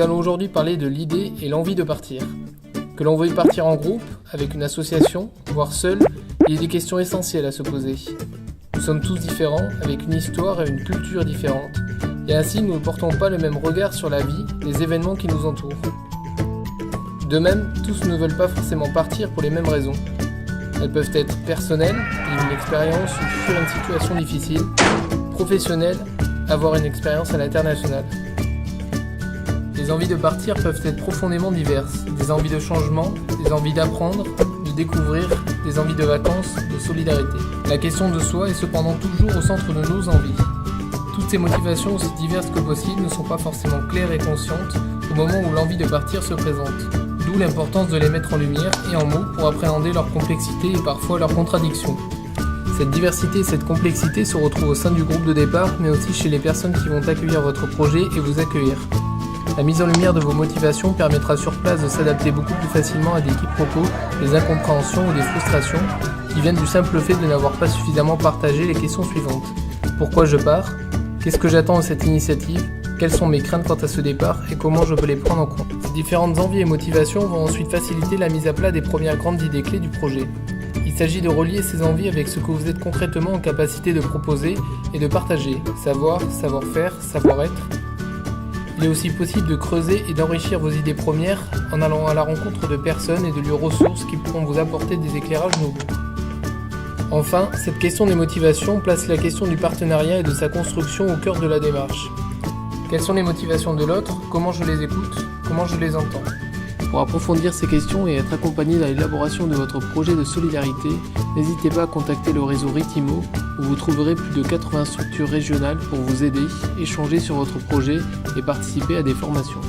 allons aujourd'hui parler de l'idée et l'envie de partir. Que l'on veuille partir en groupe, avec une association, voire seul, il y a des questions essentielles à se poser. Nous sommes tous différents, avec une histoire et une culture différentes, et ainsi nous ne portons pas le même regard sur la vie, les événements qui nous entourent. De même, tous ne veulent pas forcément partir pour les mêmes raisons. Elles peuvent être personnelles, vivre une expérience ou fuir une situation difficile, professionnelles, avoir une expérience à l'international. Les envies de partir peuvent être profondément diverses, des envies de changement, des envies d'apprendre, de découvrir, des envies de vacances, de solidarité. La question de soi est cependant toujours au centre de nos envies. Toutes ces motivations, aussi diverses que possible, ne sont pas forcément claires et conscientes au moment où l'envie de partir se présente. D'où l'importance de les mettre en lumière et en mots pour appréhender leur complexité et parfois leurs contradictions. Cette diversité et cette complexité se retrouvent au sein du groupe de départ, mais aussi chez les personnes qui vont accueillir votre projet et vous accueillir. La mise en lumière de vos motivations permettra sur place de s'adapter beaucoup plus facilement à des quiproquos, des incompréhensions ou des frustrations qui viennent du simple fait de n'avoir pas suffisamment partagé les questions suivantes. Pourquoi je pars ? Qu'est-ce que j'attends de cette initiative ? Quelles sont mes craintes quant à ce départ et comment je peux les prendre en compte ? Ces différentes envies et motivations vont ensuite faciliter la mise à plat des premières grandes idées clés du projet. Il s'agit de relier ces envies avec ce que vous êtes concrètement en capacité de proposer et de partager, savoir, savoir-faire, savoir-être. Il est aussi possible de creuser et d'enrichir vos idées premières en allant à la rencontre de personnes et de lieux ressources qui pourront vous apporter des éclairages nouveaux. Enfin, cette question des motivations place la question du partenariat et de sa construction au cœur de la démarche. Quelles sont les motivations de l'autre ? Comment je les écoute ? Comment je les entends ? Pour approfondir ces questions et être accompagné dans l'élaboration de votre projet de solidarité, n'hésitez pas à contacter le réseau Ritimo où vous trouverez plus de 80 structures régionales pour vous aider, échanger sur votre projet et participer à des formations.